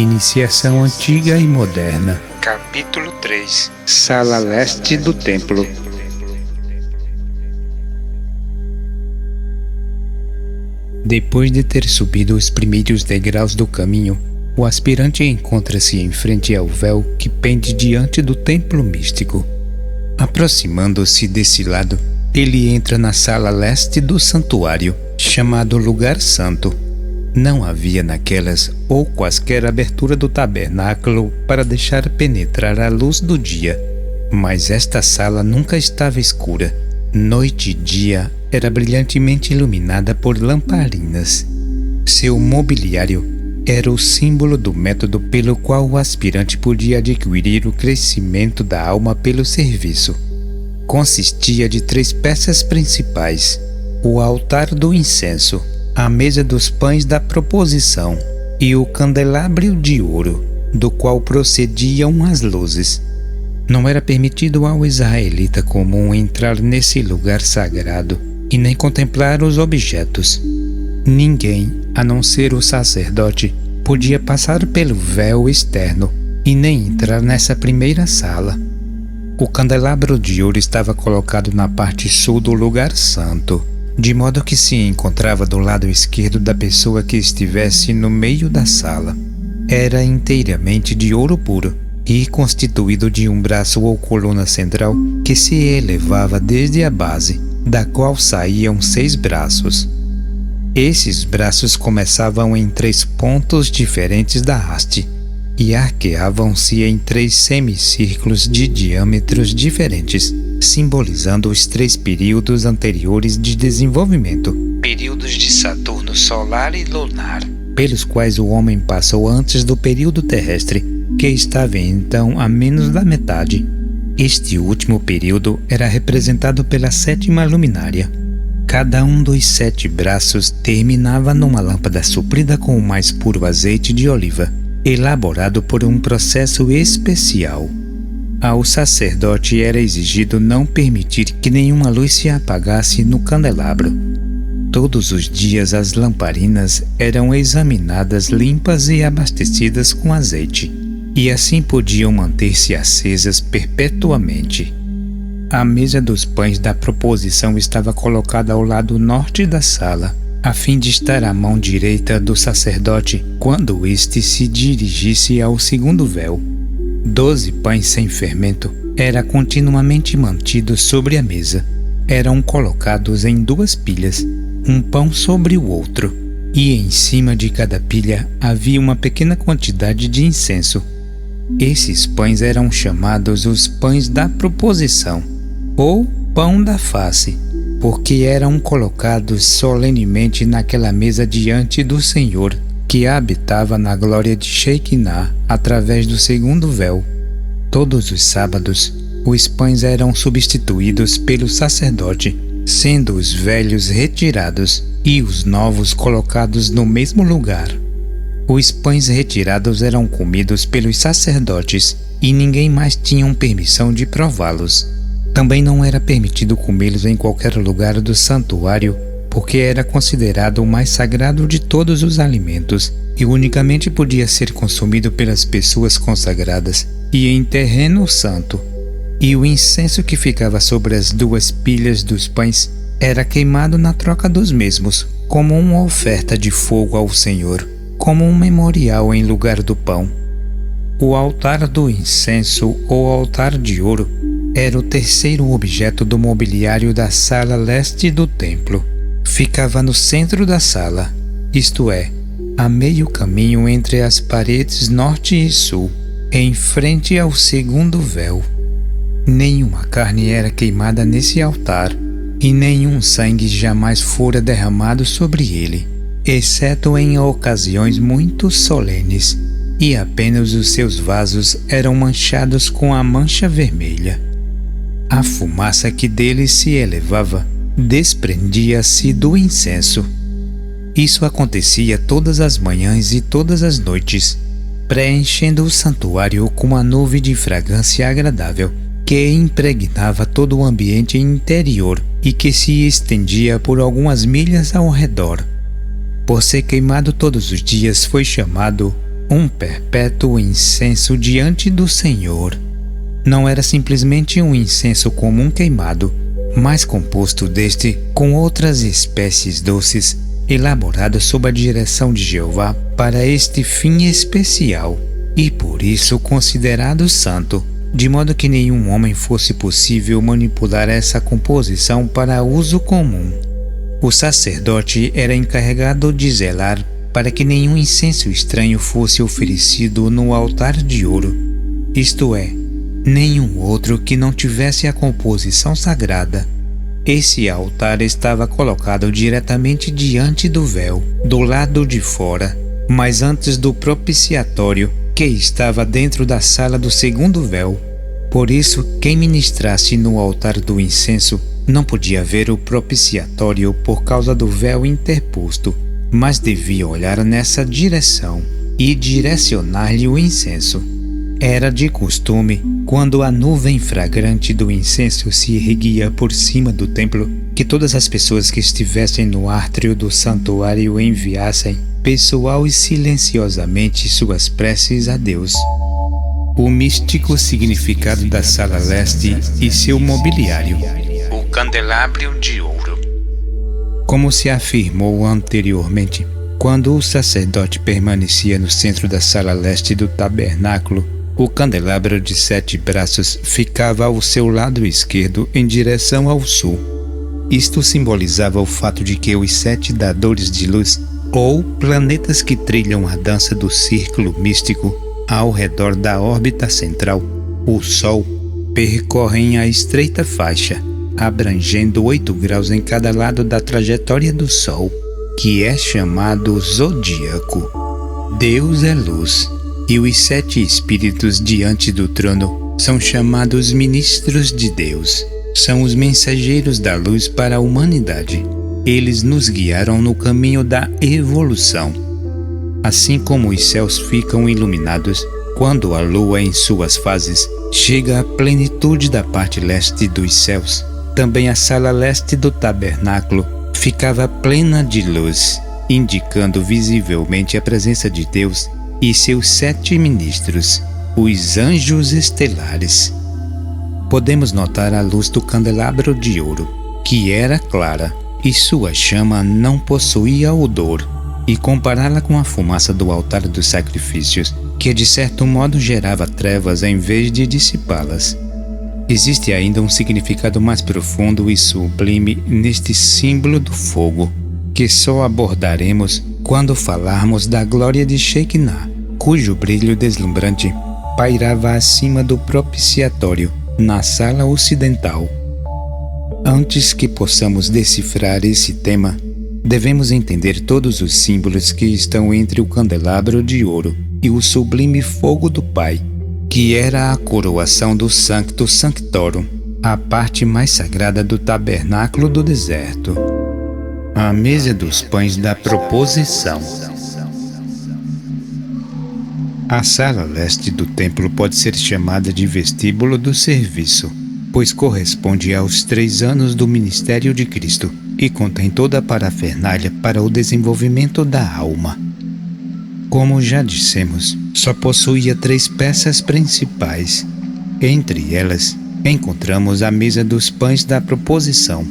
Iniciação Antiga e Moderna. Capítulo 3. Sala Leste do Templo. Depois de ter subido os primeiros degraus do caminho, o aspirante encontra-se em frente ao véu que pende diante do templo místico. Aproximando-se desse lado, ele entra na sala leste do santuário, chamado Lugar Santo. Não havia naquelas ou quaisquer abertura do tabernáculo para deixar penetrar a luz do dia, mas esta sala nunca estava escura. Noite e dia era brilhantemente iluminada por lamparinas. Seu mobiliário era o símbolo do método pelo qual o aspirante podia adquirir o crescimento da alma pelo serviço. Consistia de 3 peças principais: o altar do incenso, a mesa dos pães da proposição e o candelabro de ouro, do qual procediam as luzes. Não era permitido ao israelita comum entrar nesse lugar sagrado e nem contemplar os objetos. Ninguém, a não ser o sacerdote, podia passar pelo véu externo e nem entrar nessa primeira sala. O candelabro de ouro estava colocado na parte sul do lugar santo, de modo que se encontrava do lado esquerdo da pessoa que estivesse no meio da sala. Era inteiramente de ouro puro e constituído de um braço ou coluna central que se elevava desde a base, da qual saíam 6 braços. Esses braços começavam em 3 pontos diferentes da haste e arqueavam-se em 3 semicírculos de diâmetros diferentes, simbolizando os 3 períodos anteriores de desenvolvimento, períodos de Saturno solar e lunar, pelos quais o homem passou antes do período terrestre, que estava então a menos da metade. Este último período era representado pela 7ª luminária. Cada um dos 7 braços terminava numa lâmpada suprida com o mais puro azeite de oliva, elaborado por um processo especial. Ao sacerdote era exigido não permitir que nenhuma luz se apagasse no candelabro. Todos os dias as lamparinas eram examinadas limpas e abastecidas com azeite, e assim podiam manter-se acesas perpetuamente. A mesa dos pães da proposição estava colocada ao lado norte da sala, a fim de estar à mão direita do sacerdote quando este se dirigisse ao segundo véu. 12 pães sem fermento eram continuamente mantidos sobre a mesa. Eram colocados em 2 pilhas, um pão sobre o outro, e em cima de cada pilha havia uma pequena quantidade de incenso. Esses pães eram chamados os pães da proposição, ou pão da face, porque eram colocados solenemente naquela mesa diante do Senhor, que habitava na glória de Shekinah através do segundo véu. Todos os sábados, os pães eram substituídos pelo sacerdote, sendo os velhos retirados e os novos colocados no mesmo lugar. Os pães retirados eram comidos pelos sacerdotes e ninguém mais tinha permissão de prová-los. Também não era permitido comê-los em qualquer lugar do santuário, porque era considerado o mais sagrado de todos os alimentos e unicamente podia ser consumido pelas pessoas consagradas e em terreno santo. E o incenso que ficava sobre as 2 pilhas dos pães era queimado na troca dos mesmos, como uma oferta de fogo ao Senhor, como um memorial em lugar do pão. O altar do incenso ou altar de ouro era o 3º objeto do mobiliário da sala leste do templo. Ficava no centro da sala, isto é, a meio caminho entre as paredes norte e sul, em frente ao segundo véu. Nenhuma carne era queimada nesse altar, e nenhum sangue jamais fora derramado sobre ele, exceto em ocasiões muito solenes, e apenas os seus vasos eram manchados com a mancha vermelha. A fumaça que dele se elevava desprendia-se do incenso. Isso acontecia todas as manhãs e todas as noites, preenchendo o santuário com uma nuvem de fragrância agradável que impregnava todo o ambiente interior e que se estendia por algumas milhas ao redor. Por ser queimado todos os dias, foi chamado um perpétuo incenso diante do Senhor. Não era simplesmente um incenso comum queimado, mas composto deste com outras espécies doces, elaborado sob a direção de Jeová para este fim especial, e por isso considerado santo, de modo que nenhum homem fosse possível manipular essa composição para uso comum. O sacerdote era encarregado de zelar para que nenhum incenso estranho fosse oferecido no altar de ouro, isto é, nenhum outro que não tivesse a composição sagrada. Esse altar estava colocado diretamente diante do véu, do lado de fora, mas antes do propiciatório, que estava dentro da sala do segundo véu. Por isso, quem ministrasse no altar do incenso não podia ver o propiciatório por causa do véu interposto, mas devia olhar nessa direção e direcionar-lhe o incenso. Era de costume, quando a nuvem fragrante do incenso se erguia por cima do templo, que todas as pessoas que estivessem no átrio do santuário enviassem pessoal e silenciosamente suas preces a Deus. O místico significado da sala leste e seu mobiliário. O candelabro de ouro. Como se afirmou anteriormente, quando o sacerdote permanecia no centro da sala leste do tabernáculo, o candelabro de 7 braços ficava ao seu lado esquerdo em direção ao sul. Isto simbolizava o fato de que os 7 dadores de luz, ou planetas que trilham a dança do círculo místico ao redor da órbita central, o Sol, percorrem a estreita faixa, abrangendo 8 graus em cada lado da trajetória do Sol, que é chamado zodíaco. Deus é luz, e os 7 espíritos diante do trono são chamados ministros de Deus. São os mensageiros da luz para a humanidade. Eles nos guiaram no caminho da evolução. Assim como os céus ficam iluminados quando a lua, em suas fases, chega à plenitude da parte leste dos céus, também a sala leste do tabernáculo ficava plena de luz, indicando visivelmente a presença de Deus e seus 7 ministros, os anjos estelares. Podemos notar a luz do candelabro de ouro, que era clara, e sua chama não possuía odor, e compará-la com a fumaça do altar dos sacrifícios, que de certo modo gerava trevas em vez de dissipá-las. Existe ainda um significado mais profundo e sublime neste símbolo do fogo, que só abordaremos quando falarmos da glória de Shekinah, cujo brilho deslumbrante pairava acima do propiciatório na sala ocidental. Antes que possamos decifrar esse tema, devemos entender todos os símbolos que estão entre o candelabro de ouro e o sublime fogo do Pai, que era a coroação do Sancto Sanctorum, a parte mais sagrada do tabernáculo do deserto. A mesa dos pães da proposição. A sala leste do templo pode ser chamada de vestíbulo do serviço, pois corresponde aos 3 anos do ministério de Cristo e contém toda a parafernália para o desenvolvimento da alma. Como já dissemos, só possuía 3 peças principais. Entre elas, encontramos a mesa dos pães da proposição.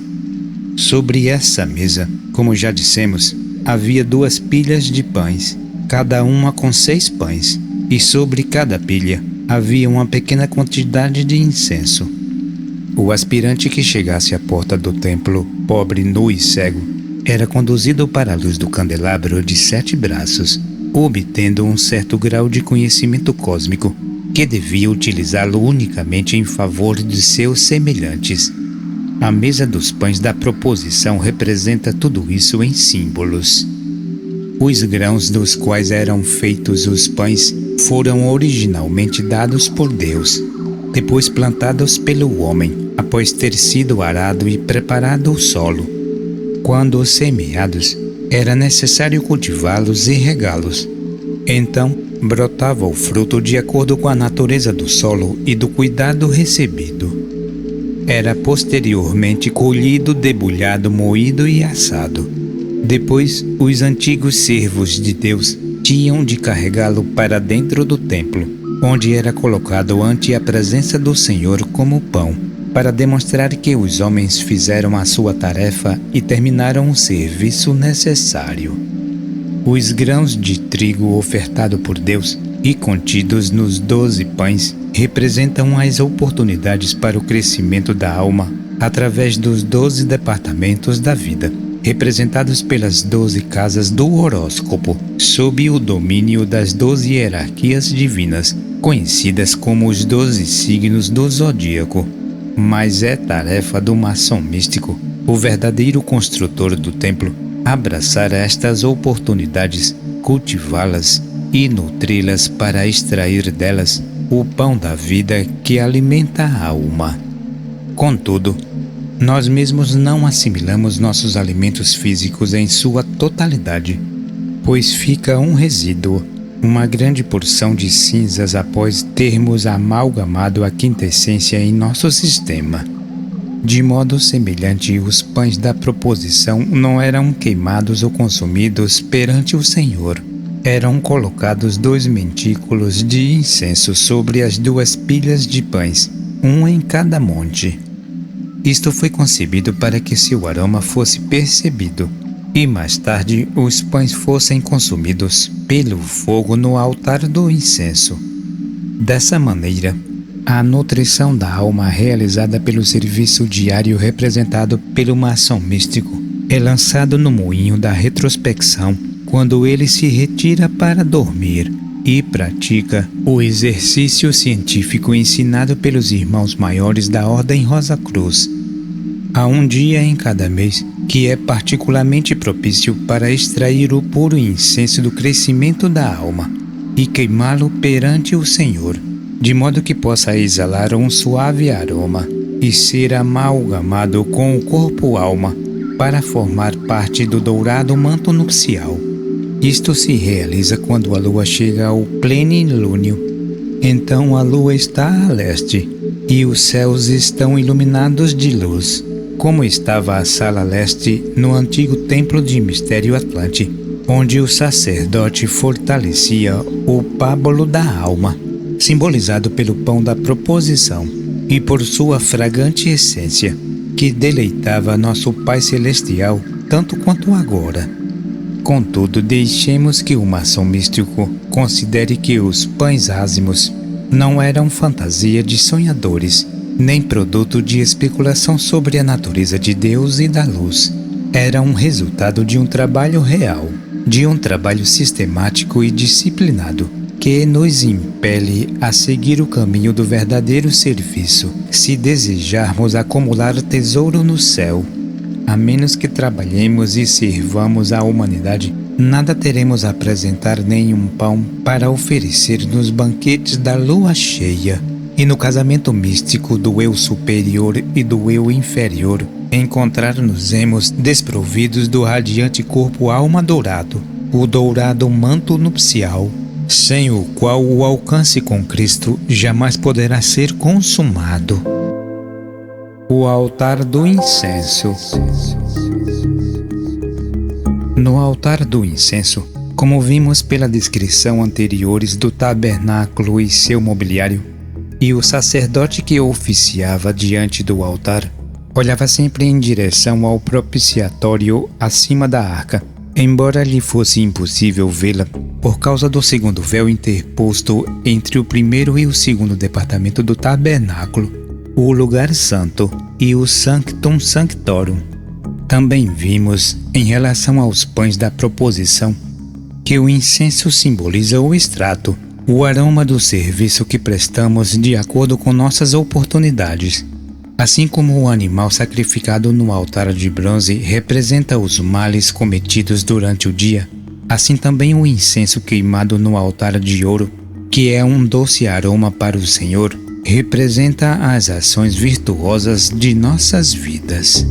Sobre essa mesa, como já dissemos, havia 2 pilhas de pães, cada uma com 6 pães, e sobre cada pilha havia uma pequena quantidade de incenso. O aspirante que chegasse à porta do templo, pobre, nu e cego, era conduzido para a luz do candelabro de 7 braços, obtendo um certo grau de conhecimento cósmico, que devia utilizá-lo unicamente em favor de seus semelhantes. A mesa dos pães da proposição representa tudo isso em símbolos. Os grãos dos quais eram feitos os pães foram originalmente dados por Deus, depois plantados pelo homem, após ter sido arado e preparado o solo. Quando semeados, era necessário cultivá-los e regá-los. Então, brotava o fruto de acordo com a natureza do solo e do cuidado recebido. Era posteriormente colhido, debulhado, moído e assado. Depois, os antigos servos de Deus tinham de carregá-lo para dentro do templo, onde era colocado ante a presença do Senhor como pão, para demonstrar que os homens fizeram a sua tarefa e terminaram o serviço necessário. Os grãos de trigo ofertados por Deus e contidos nos 12 pães representam as oportunidades para o crescimento da alma através dos 12 departamentos da vida, representados pelas 12 casas do horóscopo, sob o domínio das 12 hierarquias divinas, conhecidas como os 12 signos do zodíaco. Mas é tarefa do maçom místico, o verdadeiro construtor do templo, abraçar estas oportunidades, cultivá-las e nutri-las para extrair delas o pão da vida que alimenta a alma. Contudo, nós mesmos não assimilamos nossos alimentos físicos em sua totalidade, pois fica um resíduo, uma grande porção de cinzas após termos amalgamado a quintessência em nosso sistema. De modo semelhante, os pães da proposição não eram queimados ou consumidos perante o Senhor. Eram colocados 2 mentículos de incenso sobre as 2 pilhas de pães, um em cada monte. Isto foi concebido para que seu aroma fosse percebido, e mais tarde os pães fossem consumidos pelo fogo no altar do incenso. Dessa maneira, a nutrição da alma realizada pelo serviço diário representado pelo maçom místico é lançado no moinho da retrospecção quando ele se retira para dormir e pratica o exercício científico ensinado pelos irmãos maiores da Ordem Rosa Cruz. Há um dia em cada mês que é particularmente propício para extrair o puro incenso do crescimento da alma e queimá-lo perante o Senhor, de modo que possa exalar um suave aroma e ser amalgamado com o corpo-alma para formar parte do dourado manto nupcial. Isto se realiza quando a lua chega ao plenilúnio. Então a lua está a leste e os céus estão iluminados de luz, como estava a sala leste no antigo templo de Mistério Atlante, onde o sacerdote fortalecia o pábulo da alma, simbolizado pelo pão da proposição, e por sua fragante essência, que deleitava nosso Pai Celestial tanto quanto agora. Contudo, deixemos que o maçom místico considere que os pães ázimos não eram fantasia de sonhadores, nem produto de especulação sobre a natureza de Deus e da luz. Era um resultado de um trabalho real, de um trabalho sistemático e disciplinado, que nos impele a seguir o caminho do verdadeiro serviço, se desejarmos acumular tesouro no céu. A menos que trabalhemos e sirvamos à humanidade, nada teremos a apresentar nenhum pão para oferecer nos banquetes da lua cheia. E no casamento místico do eu superior e do eu inferior, encontrar-nos-emos desprovidos do radiante corpo-alma dourado, o dourado manto nupcial, sem o qual o alcance com Cristo jamais poderá ser consumado. O altar do incenso. No altar do incenso, como vimos pela descrição anteriores do tabernáculo e seu mobiliário, e o sacerdote que oficiava diante do altar olhava sempre em direção ao propiciatório acima da arca, embora lhe fosse impossível vê-la por causa do segundo véu interposto entre o primeiro e o segundo departamento do tabernáculo, o lugar santo e o sanctum sanctorum. Também vimos, em relação aos pães da proposição, que o incenso simboliza o extrato, o aroma do serviço que prestamos de acordo com nossas oportunidades. Assim como o animal sacrificado no altar de bronze representa os males cometidos durante o dia, assim também o incenso queimado no altar de ouro, que é um doce aroma para o Senhor, representa as ações virtuosas de nossas vidas.